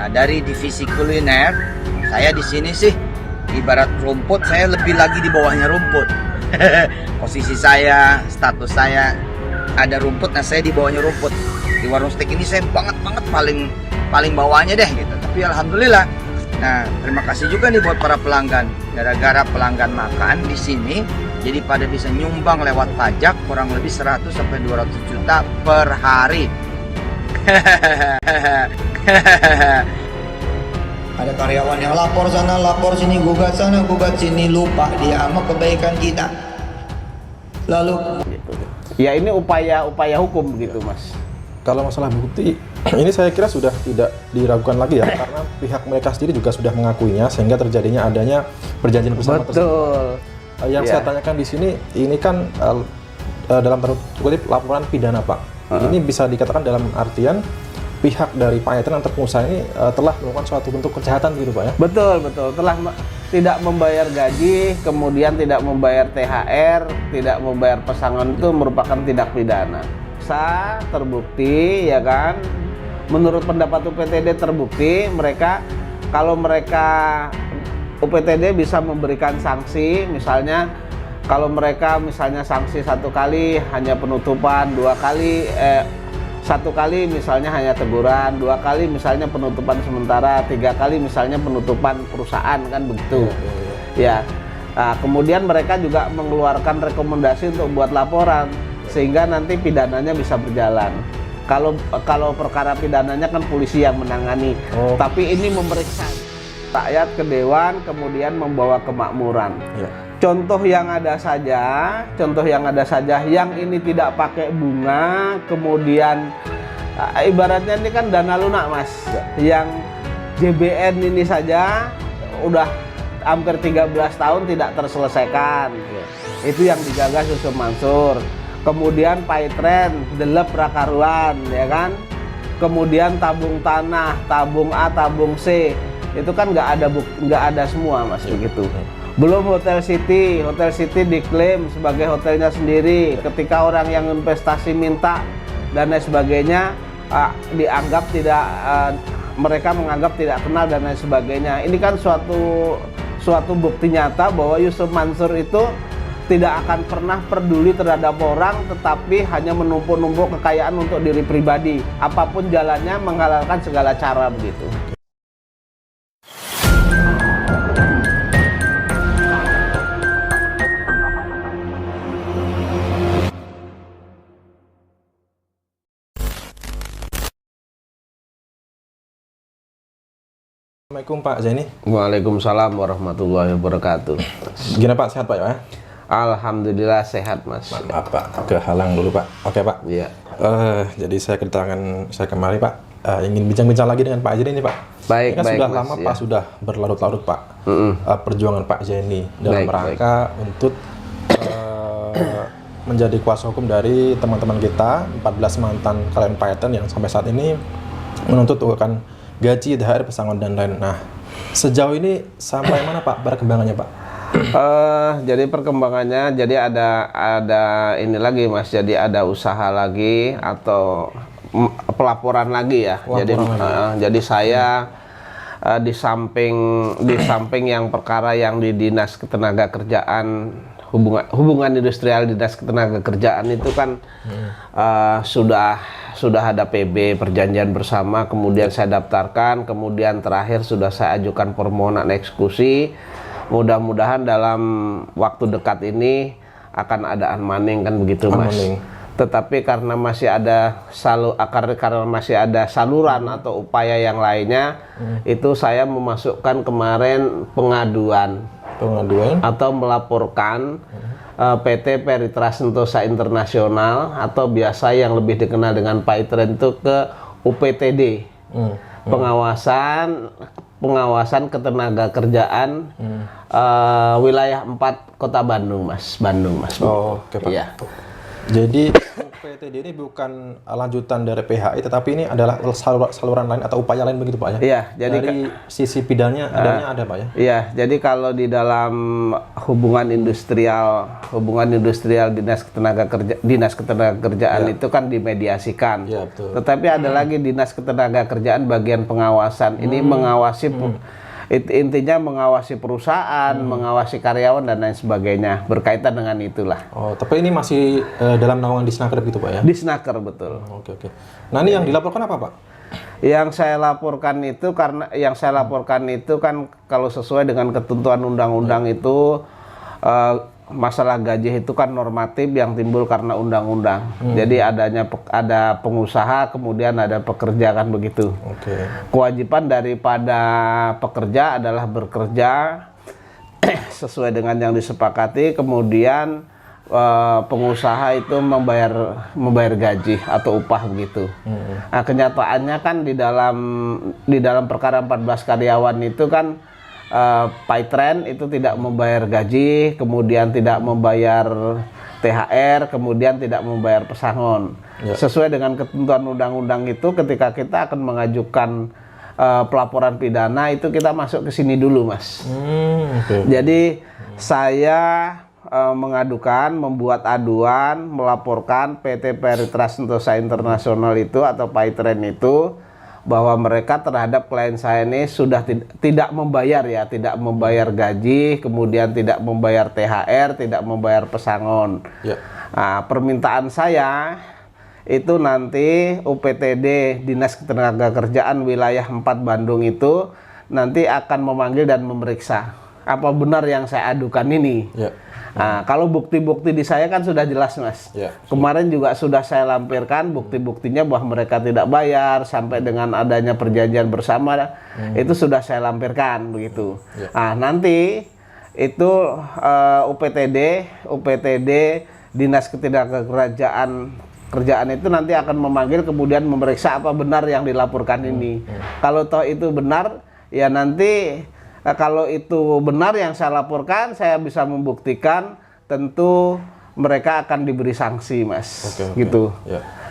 Nah, dari divisi kuliner, saya di sini sih ibarat rumput, saya lebih lagi di bawahnya rumput. Posisi saya, status saya ada rumput, nah saya di bawahnya rumput. Di warung steak ini saya banget paling bawahnya deh gitu. Tapi alhamdulillah. Nah, terima kasih juga nih buat para pelanggan. Gara-gara pelanggan makan di sini, jadi pada bisa nyumbang lewat pajak kurang lebih 100 sampai 200 juta per hari. Ada karyawan yang lapor sana, lapor sini, gugat sana, gugat sini, lupa dia sama kebaikan kita. Lalu Ya ini upaya hukum begitu, Mas. Kalau masalah bukti, ini saya kira sudah tidak diragukan lagi ya, karena pihak mereka sendiri juga sudah mengakuinya, sehingga terjadinya adanya perjanjian bersama tersebut. Betul. Yang saya tanyakan di sini, ini kan dalam tanda kutip laporan pidana, Pak. Ini bisa dikatakan dalam artian pihak dari Pak Yaten atau pengusaha ini telah melakukan suatu bentuk kejahatan gitu, Pak ya? Betul. Telah tidak membayar gaji, kemudian tidak membayar THR, tidak membayar pesangon, itu merupakan tindak pidana. Terbukti ya kan, menurut pendapat UPTD terbukti kalau mereka UPTD bisa memberikan sanksi, misalnya kalau mereka misalnya sanksi 1 kali hanya penutupan, 2 kali 1 kali misalnya hanya teguran, 2 kali misalnya penutupan sementara, 3 kali misalnya penutupan perusahaan, kan begitu ya. Nah, kemudian mereka juga mengeluarkan rekomendasi untuk buat laporan sehingga nanti pidananya bisa berjalan. Kalau perkara pidananya kan polisi yang menangani, tapi ini memeriksa rakyat ke dewan, kemudian membawa kemakmuran. Contoh yang ada saja yang ini tidak pakai bunga, kemudian ibaratnya ini kan dana lunak, Mas. Yang JBN ini saja udah hampir 13 tahun tidak terselesaikan. Itu yang digagas Yusuf Mansur. Kemudian Paitren, delep rakaruan, ya kan? Kemudian tabung tanah, tabung A, tabung C, itu kan nggak ada semua, Mas, begitu. Belum Hotel City diklaim sebagai hotelnya sendiri. Ketika orang yang investasi minta dan lain sebagainya, dianggap tidak, mereka menganggap tidak kenal dan lain sebagainya. Ini kan suatu bukti nyata bahwa Yusuf Mansur itu tidak akan pernah peduli terhadap orang, tetapi hanya menumpuk-numpuk kekayaan untuk diri pribadi. Apapun jalannya menghalalkan segala cara begitu. Assalamualaikum Pak Zaini. Waalaikumsalam warahmatullahi wabarakatuh. Gimana Pak, sehat Pak ya? Alhamdulillah sehat, Mas. Maaf Pak, kehalang dulu Pak. Oke Pak. Iya. Jadi saya kedatangan saya kemari Pak, ingin bincang-bincang lagi dengan Pak Zaini nih Pak. Baik, ini kan baik, sudah Mas, lama ya. Pak, sudah berlarut-larut Pak. Perjuangan Pak Zaini dalam Baik, rangka untuk menjadi kuasa hukum dari teman-teman kita 14 mantan klien Pak Yaten yang sampai saat ini menuntut uangkan gaji, THR, pesangon dan lain. Nah, sejauh ini sampai mana Pak perkembangannya Pak? Jadi perkembangannya, jadi ada ini lagi, Mas. Jadi ada usaha lagi atau pelaporan lagi ya. Jadi saya di samping yang perkara yang di Dinas Ketenagakerjaan, hubungan industrial Dinas Ketenagakerjaan itu kan sudah ada PB, perjanjian bersama, kemudian saya daftarkan, kemudian terakhir sudah saya ajukan permohonan eksekusi. Mudah-mudahan dalam waktu dekat ini akan ada unmanning, kan begitu, Mas. Tetapi karena masih ada saluran atau upaya yang lainnya, itu saya memasukkan kemarin pengaduan atau melaporkan PT Peritra Sentosa Internasional atau biasa yang lebih dikenal dengan Paitren itu ke UPTD. Pengawasan Ketenagakerjaan wilayah 4 Kota Bandung, Mas. Oh, oke Pak. Iya. Jadi UPTD ini bukan lanjutan dari PHI, tetapi ini adalah saluran lain atau upaya lain begitu Pak ya? Iya, jadi dari sisi bidangnya adanya ada Pak ya? Iya, jadi kalau di dalam hubungan industrial dinas ketenagakerjaan itu kan dimediasikan. Iya, betul. Tetapi ada lagi dinas ketenagakerjaan bagian pengawasan. Ini mengawasi intinya mengawasi perusahaan, mengawasi karyawan dan lain sebagainya, berkaitan dengan itulah. Oh, tapi ini masih dalam naungan Disnaker gitu Pak ya? Disnaker, betul. Oke. Nah, ini yang dilaporkan apa Pak? Yang saya laporkan itu kan kalau sesuai dengan ketentuan undang-undang itu masalah gaji itu kan normatif yang timbul karena undang-undang. Jadi ada pengusaha, kemudian ada pekerja kan begitu. Oke. Kewajiban daripada pekerja adalah bekerja sesuai dengan yang disepakati, kemudian pengusaha itu membayar gaji atau upah begitu. Nah, kenyataannya kan di dalam perkara 14 karyawan itu kan Paytren itu tidak membayar gaji, kemudian tidak membayar THR, kemudian tidak membayar pesangon. Sesuai dengan ketentuan undang-undang itu, ketika kita akan mengajukan pelaporan pidana itu kita masuk ke sini dulu, Mas. Jadi saya membuat aduan, melaporkan PT Peritrans Sentosa Internasional itu atau Paytren itu bahwa mereka terhadap klien saya ini sudah tidak membayar gaji, kemudian tidak membayar THR, tidak membayar pesangon. Nah, permintaan saya itu nanti UPTD Dinas Ketenagakerjaan wilayah 4 Bandung itu nanti akan memanggil dan memeriksa apa benar yang saya adukan ini. Nah, kalau bukti-bukti di saya kan sudah jelas, Mas. Kemarin juga sudah saya lampirkan bukti-buktinya bahwa mereka tidak bayar sampai dengan adanya perjanjian bersama, itu sudah saya lampirkan begitu. Nah, nanti itu UPTD Dinas Ketenagakerjaan itu nanti akan memanggil kemudian memeriksa apa benar yang dilaporkan ini. Kalau toh itu benar, ya nanti kalau itu benar yang saya laporkan, saya bisa membuktikan, tentu mereka akan diberi sanksi, Mas. Gitu.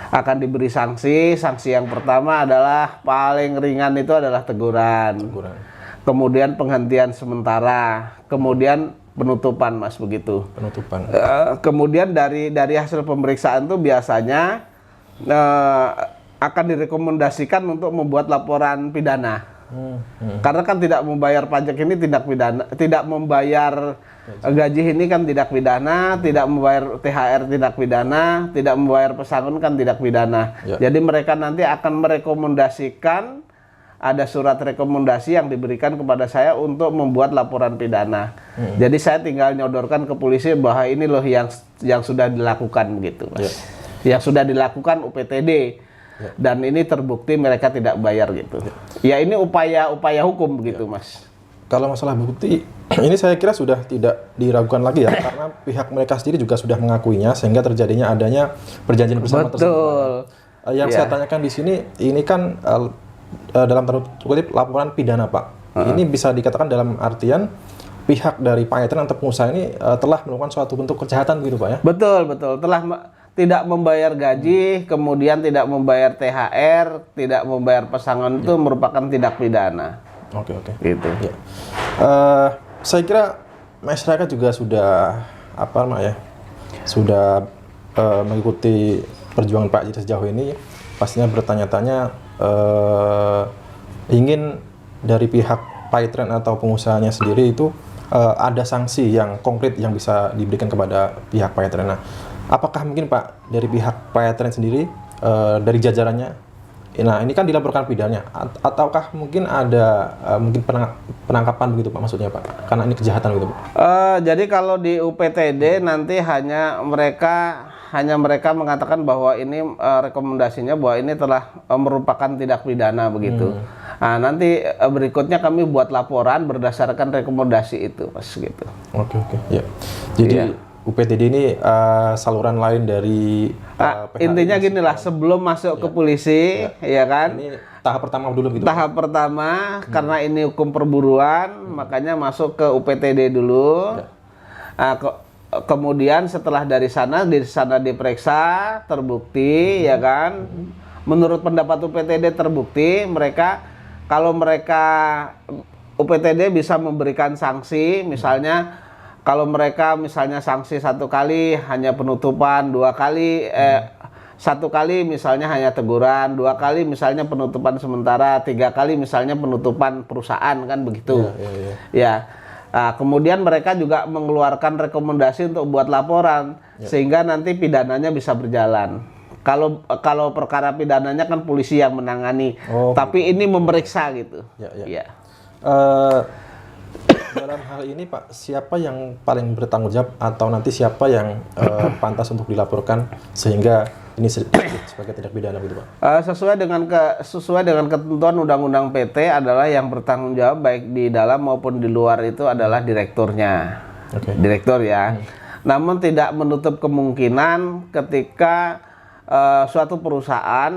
Akan diberi sanksi. Sanksi yang pertama adalah paling ringan itu adalah teguran. Kemudian penghentian sementara, kemudian penutupan, Mas, begitu. Penutupan. Kemudian dari hasil pemeriksaan itu biasanya akan direkomendasikan untuk membuat laporan pidana. Karena kan tidak membayar pajak ini tindak pidana, tidak membayar gaji ini kan tidak pidana, tidak membayar THR tidak pidana, tidak membayar pesangon kan tidak pidana. Jadi mereka nanti akan merekomendasikan, ada surat rekomendasi yang diberikan kepada saya untuk membuat laporan pidana. Jadi saya tinggal nyodorkan ke polisi bahwa ini loh yang sudah dilakukan gitu, Mas. Yang sudah dilakukan UPTD. Dan ini terbukti mereka tidak bayar gitu. Ya ini upaya hukum begitu, Mas. Kalau masalah bukti, ini saya kira sudah tidak diragukan lagi ya, karena pihak mereka sendiri juga sudah mengakuinya sehingga terjadinya adanya perjanjian bersama tersebut. Yang saya tanyakan di sini, ini kan dalam tanda kutip laporan pidana, Pak. Ini bisa dikatakan dalam artian pihak dari Paytren atau pengusaha ini telah melakukan suatu bentuk kejahatan gitu, Pak ya? Betul. Telah tidak membayar gaji, kemudian tidak membayar THR, tidak membayar pesangon itu merupakan tindak pidana. Oke. Gitu. Saya kira masyarakat juga sudah sudah mengikuti perjuangan Pak Jiri sejauh ini, pastinya bertanya-tanya ingin dari pihak Paytren atau pengusahanya sendiri itu ada sanksi yang konkret yang bisa diberikan kepada pihak Paytren. Nah, apakah mungkin Pak dari pihak Paytren sendiri dari jajarannya, nah ini kan dilaporkan pidananya, ataukah mungkin ada mungkin penangkapan begitu Pak, maksudnya Pak, karena ini kejahatan gitu Pak? Jadi kalau di UPTD nanti hanya mereka mengatakan bahwa ini rekomendasinya bahwa ini telah merupakan tindak pidana begitu. Nah, nanti berikutnya kami buat laporan berdasarkan rekomendasi itu, Mas, gitu. Oke. Ya. Jadi UPTD ini saluran lain dari intinya gini lah, sebelum masuk ke polisi, ya kan? Ini tahap pertama dulu gitu. Tahap pertama, karena ini hukum perburuan, makanya masuk ke UPTD dulu. kemudian setelah di sana diperiksa, terbukti, ya kan. Menurut pendapat UPTD terbukti, kalau mereka UPTD bisa memberikan sanksi, misalnya kalau mereka misalnya sanksi 1 kali hanya penutupan, 2 kali 1 kali misalnya hanya teguran, 2 kali misalnya penutupan sementara, 3 kali misalnya penutupan perusahaan, kan begitu. Ya. Nah, kemudian mereka juga mengeluarkan rekomendasi untuk buat laporan sehingga nanti pidananya bisa berjalan. Kalau perkara pidananya kan polisi yang menangani, tapi ini memeriksa gitu. Ya. Dalam hal ini Pak, siapa yang paling bertanggung jawab atau nanti siapa yang pantas untuk dilaporkan sehingga ini sebagai tindak pidana gitu Pak? Sesuai dengan ketentuan Undang-Undang PT adalah yang bertanggung jawab baik di dalam maupun di luar itu adalah direkturnya. Direktur ya. Namun tidak menutup kemungkinan ketika suatu perusahaan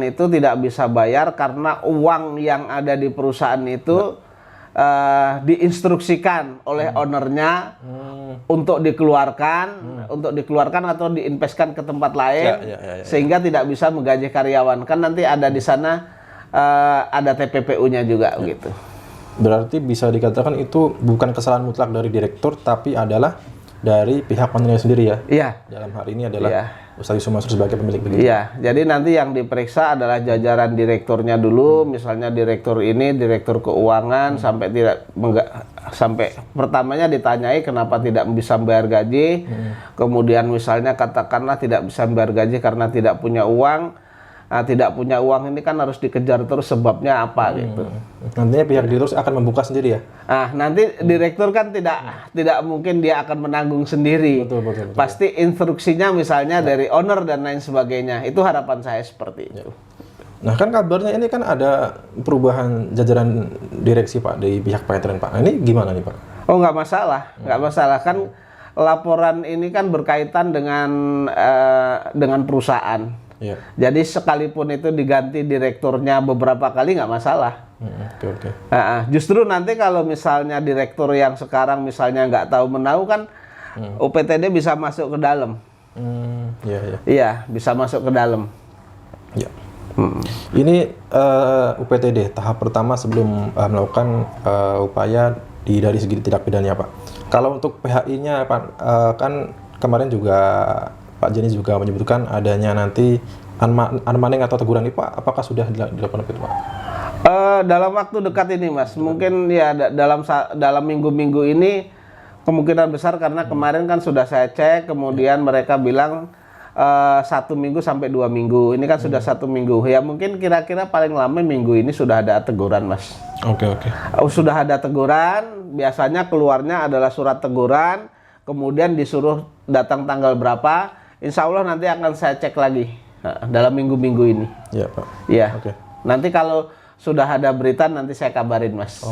itu tidak bisa bayar karena uang yang ada di perusahaan itu diinstruksikan oleh ownernya untuk dikeluarkan atau diinvestkan ke tempat lain sehingga tidak bisa menggaji karyawan. Kan nanti ada di sana ada TPPU-nya juga gitu. Berarti bisa dikatakan itu bukan kesalahan mutlak dari direktur tapi adalah dari pihak ownernya sendiri ya? Iya. Dalam hal ini adalah Ustaz Yusuf Mansur sebagai pemilik begitu? Iya, jadi nanti yang diperiksa adalah jajaran direkturnya dulu, misalnya direktur ini, direktur keuangan, sampai pertamanya ditanyai kenapa tidak bisa membayar gaji, kemudian misalnya katakanlah tidak bisa membayar gaji karena tidak punya uang. Nah, tidak punya uang ini kan harus dikejar terus sebabnya apa gitu. Nantinya pihak direktur akan membuka sendiri ya? Nah, nanti direktur kan tidak mungkin dia akan menanggung sendiri. Betul. Pasti instruksinya misalnya dari owner dan lain sebagainya. Itu harapan saya seperti itu. Nah kan kabarnya ini kan ada perubahan jajaran direksi Pak dari pihak PTN Pak. Nah, ini gimana nih Pak? Oh nggak masalah kan laporan ini kan berkaitan dengan perusahaan. Jadi sekalipun itu diganti direkturnya beberapa kali nggak masalah. Justru nanti kalau misalnya direktur yang sekarang misalnya nggak tahu menahu kan UPTD bisa masuk ke dalam. Iya, bisa masuk ke dalam. Ini UPTD tahap pertama sebelum melakukan upaya dari segi tindak pidana Pak. Kalau untuk PHI-nya Pak, kan kemarin juga Pak Jeni juga menyebutkan adanya nanti unmanning atau teguran ini Pak, apakah sudah dilakukan itu Pak? Dalam waktu dekat ini Mas, mungkin ya dalam minggu-minggu ini kemungkinan besar karena kemarin kan sudah saya cek, kemudian mereka bilang 1 minggu sampai 2 minggu, ini kan sudah 1 minggu, ya mungkin kira-kira paling lama minggu ini sudah ada teguran Mas. Sudah ada teguran, biasanya keluarnya adalah surat teguran, kemudian disuruh datang tanggal berapa. Insya Allah nanti akan saya cek lagi dalam minggu-minggu ini. Iya Pak. Iya. Nanti kalau sudah ada berita nanti saya kabarin Mas.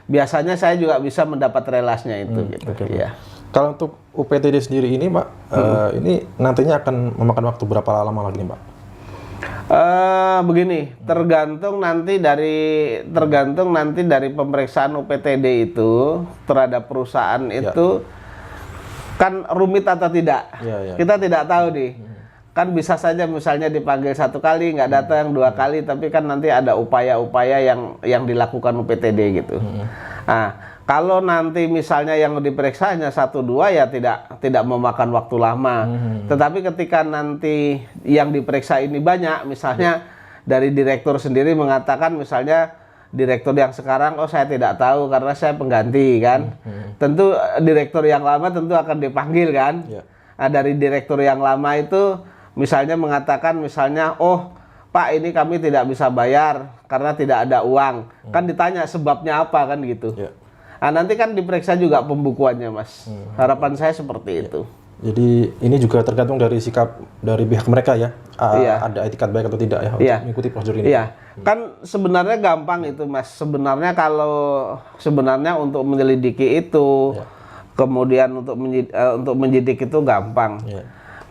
Biasanya saya juga bisa mendapat relasnya itu. Iya. Kalau untuk UPTD sendiri ini Pak, ini nantinya akan memakan waktu berapa lama lagi nih Pak? Begini, tergantung nanti dari pemeriksaan UPTD itu terhadap perusahaan itu. Kan rumit atau tidak, kita tidak tahu nih. Kan bisa saja misalnya dipanggil 1 kali nggak datang, 2 kali, tapi kan nanti ada upaya-upaya yang dilakukan UPTD gitu. Nah, kalau nanti misalnya yang diperiksa hanya 1-2 ya tidak memakan waktu lama. Tetapi ketika nanti yang diperiksa ini banyak, misalnya dari direktur sendiri mengatakan misalnya direktur yang sekarang, saya tidak tahu karena saya pengganti kan. Tentu direktur yang lama tentu akan dipanggil kan. Nah, dari direktur yang lama itu misalnya mengatakan misalnya, Pak ini kami tidak bisa bayar karena tidak ada uang. Kan ditanya sebabnya apa kan gitu. Nah, nanti kan diperiksa juga pembukuannya Mas. Harapan saya seperti itu. Jadi ini juga tergantung dari sikap dari pihak mereka ya. Ada etikat baik atau tidak ya untuk mengikuti prosedur ini. Kan sebenarnya gampang itu Mas. Sebenarnya untuk menyelidiki itu, kemudian untuk menyidik itu gampang.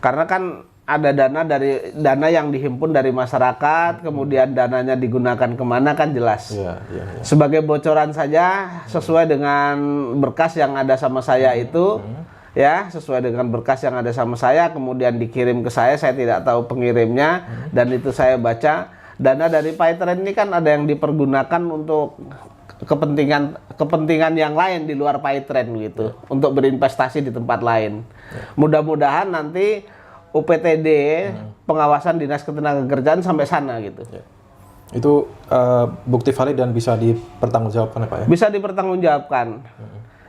Karena kan ada dana yang dihimpun dari masyarakat, kemudian dananya digunakan kemana kan jelas. Iya, iya, iya. Sebagai bocoran saja sesuai dengan berkas yang ada sama saya itu, ya sesuai dengan berkas yang ada sama saya, kemudian dikirim ke saya tidak tahu pengirimnya, dan itu saya baca. Dana dari PayTrend ini kan ada yang dipergunakan untuk kepentingan yang lain di luar PayTrend gitu, untuk berinvestasi di tempat lain. Mudah-mudahan nanti UPTD pengawasan Dinas Ketenagakerjaan sampai sana gitu. Ya. Itu bukti valid dan bisa dipertanggungjawabkan ya Pak ya? Bisa dipertanggungjawabkan.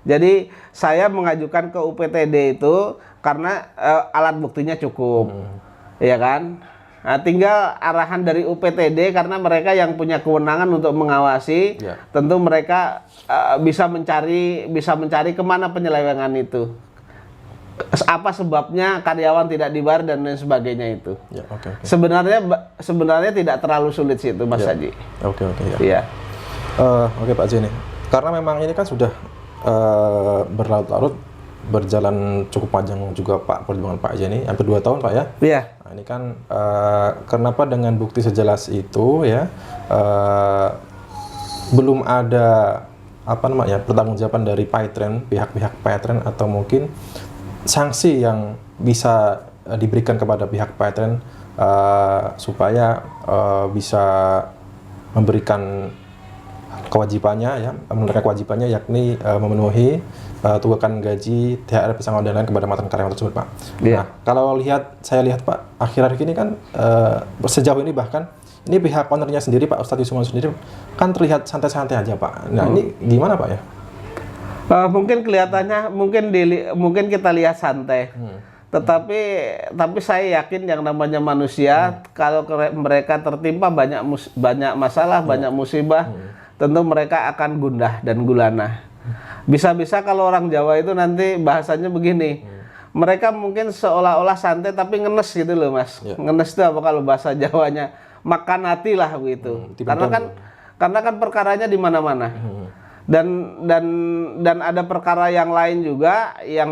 Jadi saya mengajukan ke UPTD itu karena alat buktinya cukup, ya kan? Nah, tinggal arahan dari UPTD karena mereka yang punya kewenangan untuk mengawasi. Ya. Tentu mereka bisa mencari kemana penyelewengan itu. Apa sebabnya karyawan tidak dibayar dan lain sebagainya itu. Ya, oke. Sebenarnya tidak terlalu sulit sih itu Mas Ya. Haji. Oke, ya. Iya. Oke Pak Jeni, karena memang ini kan sudah berlarut-larut, berjalan cukup panjang juga Pak perjuangan Pak Jeni, hampir 2 tahun Pak ya. Iya. Nah, ini kan kenapa dengan bukti sejelas itu ya belum ada pertanggungjawaban dari PayTrend, pihak-pihak PayTrend, atau mungkin sanksi yang bisa diberikan kepada pihak PayTrend supaya bisa memberikan kewajibannya ya, menunaikan kewajibannya, yakni memenuhi tunggakan gaji, THR, pesangon dan lain kepada mantan karyawan tersebut Pak. Yeah. Nah, kalau saya lihat Pak, akhir-akhir ini kan sejauh ini bahkan ini pihak ownernya sendiri Pak Ustadz Yusuf Mansur sendiri kan terlihat santai-santai aja Pak. Nah ini gimana Pak ya? Mungkin kelihatannya mungkin kita lihat santai. Tetapi saya yakin yang namanya manusia kalau mereka tertimpa banyak masalah, banyak musibah, tentu mereka akan gundah dan gulana. Bisa-bisa kalau orang Jawa itu nanti bahasanya begini. Mereka mungkin seolah-olah santai tapi ngenes gitu loh Mas. Ngenes itu apa kalau bahasa Jawanya? Makan hati lah begitu. Karena kan perkaranya di mana-mana. Dan ada perkara yang lain juga yang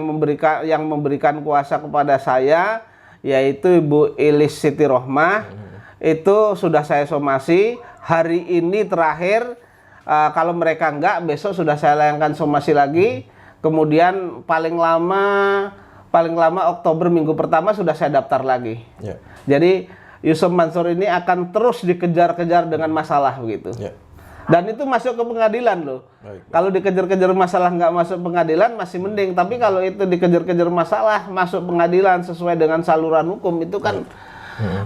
memberikan kuasa kepada saya, yaitu Ibu Ilis Siti Rohmah. Itu sudah saya somasi hari ini terakhir. Kalau mereka enggak, besok sudah saya layangkan somasi lagi. Kemudian paling lama Oktober minggu pertama sudah saya daftar lagi. Yeah. Jadi Yusuf Mansur ini akan terus dikejar-kejar dengan masalah begitu. Yeah. Dan itu masuk ke pengadilan loh. Baik. Kalau dikejar-kejar masalah nggak masuk pengadilan masih mending. Tapi kalau itu dikejar-kejar masalah masuk pengadilan sesuai dengan saluran hukum itu kan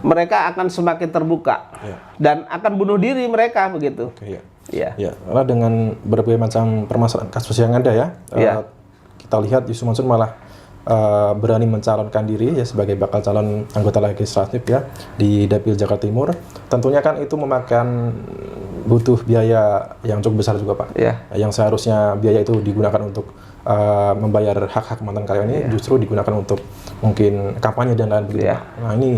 mereka akan semakin terbuka dan akan bunuh diri mereka begitu. Okay, Iya. Ya, karena dengan berbagai macam permasalahan kasus yang ada ya, kita lihat Yusuf Mansur malah berani mencalonkan diri ya sebagai bakal calon anggota legislatif ya di Dapil Jakarta Timur. Tentunya kan itu memakan butuh biaya yang cukup besar juga Pak. Yang seharusnya biaya itu digunakan untuk membayar hak-hak mantan karyawan ini justru digunakan untuk mungkin kampanye dan lain begitu Pak. Nah ini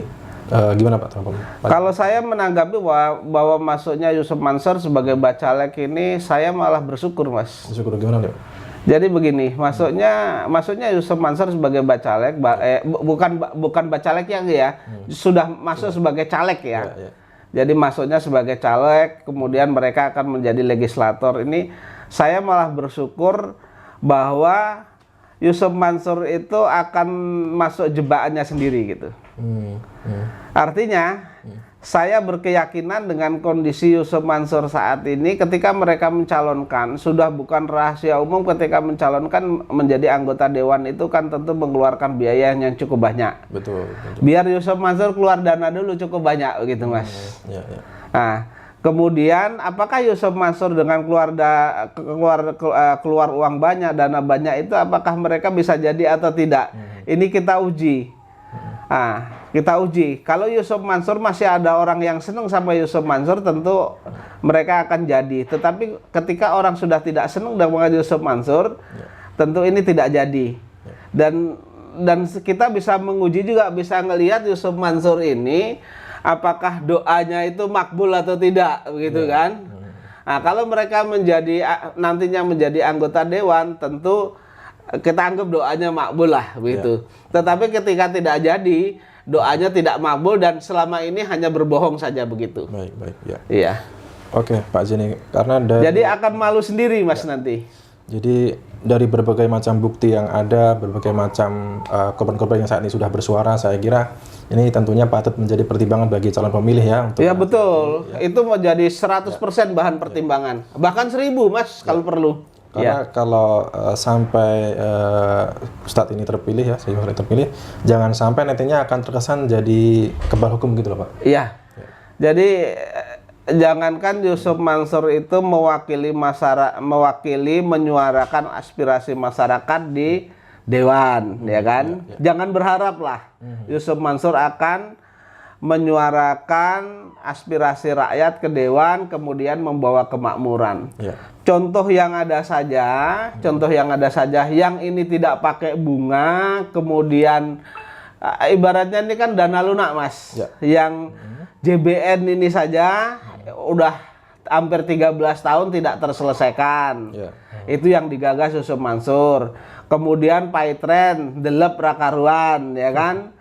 gimana Pak? Kalau saya menanggapi bahwa masuknya Yusuf Mansur sebagai bacalek ini, saya malah bersyukur Mas. Bersyukur gimana nih? Jadi begini, masuknya Yusuf Mansur sebagai bacalek, bukan bacalek yang sudah masuk sebagai caleg ya. Jadi masuknya sebagai caleg, kemudian mereka akan menjadi legislator. Ini saya malah bersyukur bahwa Yusuf Mansur itu akan masuk jebakannya sendiri gitu. Artinya saya berkeyakinan dengan kondisi Yusuf Mansur saat ini, ketika mereka mencalonkan, sudah bukan rahasia umum ketika mencalonkan menjadi anggota dewan itu kan tentu mengeluarkan biaya yang cukup banyak. Betul. Biar Yusuf Mansur keluar dana dulu cukup banyak gitu Mas. Nah, kemudian apakah Yusuf Mansur dengan keluar uang banyak, dana banyak itu apakah mereka bisa jadi atau tidak? Ini kita uji. Kita uji. Kalau Yusuf Mansur masih ada orang yang senang sama Yusuf Mansur, tentu mereka akan jadi. Tetapi ketika orang sudah tidak senang dengan Yusuf Mansur, tentu ini tidak jadi. Dan kita bisa menguji juga, bisa ngelihat Yusuf Mansur ini apakah doanya itu makbul atau tidak, begitu kan? Nah, kalau mereka nantinya menjadi anggota dewan, tentu kita anggap doanya makbul lah begitu. Tetapi ketika tidak jadi, doanya tidak makbul dan selama ini hanya berbohong saja begitu. Baik, baik, ya. Iya. Oke, Pak Jeni, karena Jadi akan malu sendiri Mas nanti. jadi dari berbagai macam bukti yang ada, berbagai macam korban-korban yang saat ini sudah bersuara, saya kira ini tentunya patut menjadi pertimbangan bagi calon pemilih ya. Untuk Iya betul, itu menjadi 100% bahan pertimbangan. Bahkan 1000 Mas kalau perlu. Karena kalau sampai Ustadz ini terpilih ya, saya terpilih, jangan sampai nantinya akan terkesan jadi kebal hukum gitu loh Pak. Iya. Jadi jangankan Yusuf Mansur itu mewakili masyarakat, menyuarakan aspirasi masyarakat di dewan, ya kan? Jangan berharap lah Yusuf Mansur akan menyuarakan aspirasi rakyat ke dewan, kemudian membawa kemakmuran. Ya. Contoh yang ada saja, yang ini tidak pakai bunga, kemudian ibaratnya ini kan dana lunak Mas, yang JBN ini saja udah hampir 13 tahun tidak terselesaikan. Itu yang digagas Yusuf Mansur. Kemudian Paitren, delep rakaruan, ya kan?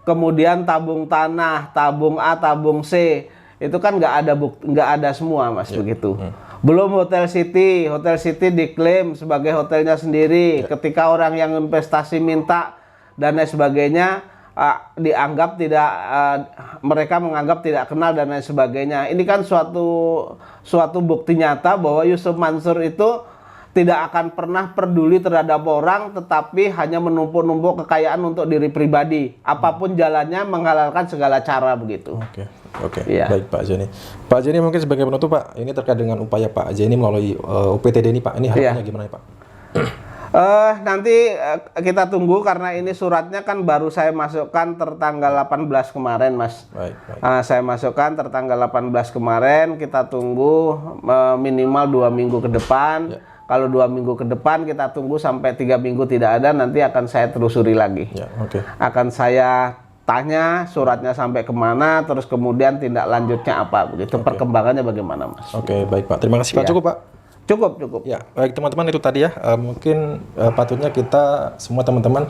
Kemudian tabung tanah, tabung A, tabung C, itu kan nggak ada semua Mas begitu. Belum Hotel City diklaim sebagai hotelnya sendiri. Ketika orang yang investasi minta dan lain sebagainya, dianggap tidak, mereka menganggap tidak kenal dan lain sebagainya. Ini kan suatu bukti nyata bahwa Yusuf Mansur itu tidak akan pernah peduli terhadap orang, tetapi hanya menumpuk-numpuk kekayaan untuk diri pribadi. Apapun jalannya menghalalkan segala cara begitu. Oke. Iya. Baik Pak Jeni. Pak Jeni mungkin sebagai penutup Pak, ini terkait dengan upaya Pak Jeni melalui UPTD ini Pak, ini harapannya gimana Pak? Nanti kita tunggu karena ini suratnya kan baru saya masukkan tertanggal 18 kemarin Mas. Baik. Saya masukkan tertanggal 18 kemarin, kita tunggu minimal 2 minggu ke depan. Kalau 2 minggu ke depan kita tunggu sampai 3 minggu tidak ada, nanti akan saya telusuri lagi. Akan saya tanya suratnya sampai kemana, terus kemudian tindak lanjutnya apa begitu, perkembangannya bagaimana Mas. Oke, baik Pak. Terima kasih Pak. Cukup Pak. Cukup. Ya, baik teman-teman, itu tadi ya. Mungkin patutnya kita semua teman-teman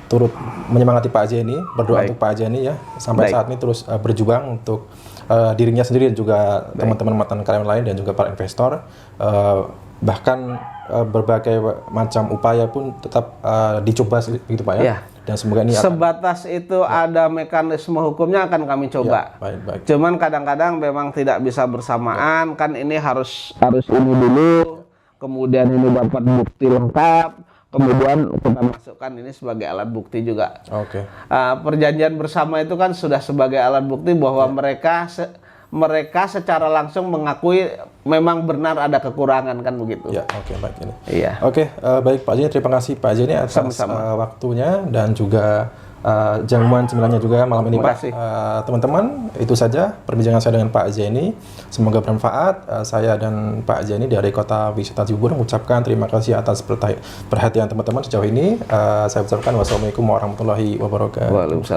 turut menyemangati Pak Jeni, berdoa untuk Pak Jeni ya, sampai saat ini terus berjuang untuk dirinya sendiri dan juga teman-teman mantan karyawan lain dan juga para investor. Bahkan berbagai macam upaya pun tetap dicoba begitu Pak ya. Dan semoga ini sebatas itu ada mekanisme hukumnya akan kami coba. Baik. Cuman kadang-kadang memang tidak bisa bersamaan, kan ini harus ini dulu, kemudian ini dapat bukti lengkap, kemudian kita masukkan ini sebagai alat bukti juga. Perjanjian bersama itu kan sudah sebagai alat bukti bahwa mereka secara langsung mengakui memang benar ada kekurangan kan begitu. Baik ini. Baik Pak Jeni, terima kasih Pak Jeni atas waktunya dan juga jamuan cemilannya juga malam ini Pak. Teman-teman, itu saja perbincangan saya dengan Pak Jeni. Semoga bermanfaat. Saya dan Pak Jeni dari Kota Wisata Cibubur mengucapkan terima kasih atas perhatian teman-teman sejauh ini. Saya ucapkan wassalamualaikum warahmatullahi wabarakatuh.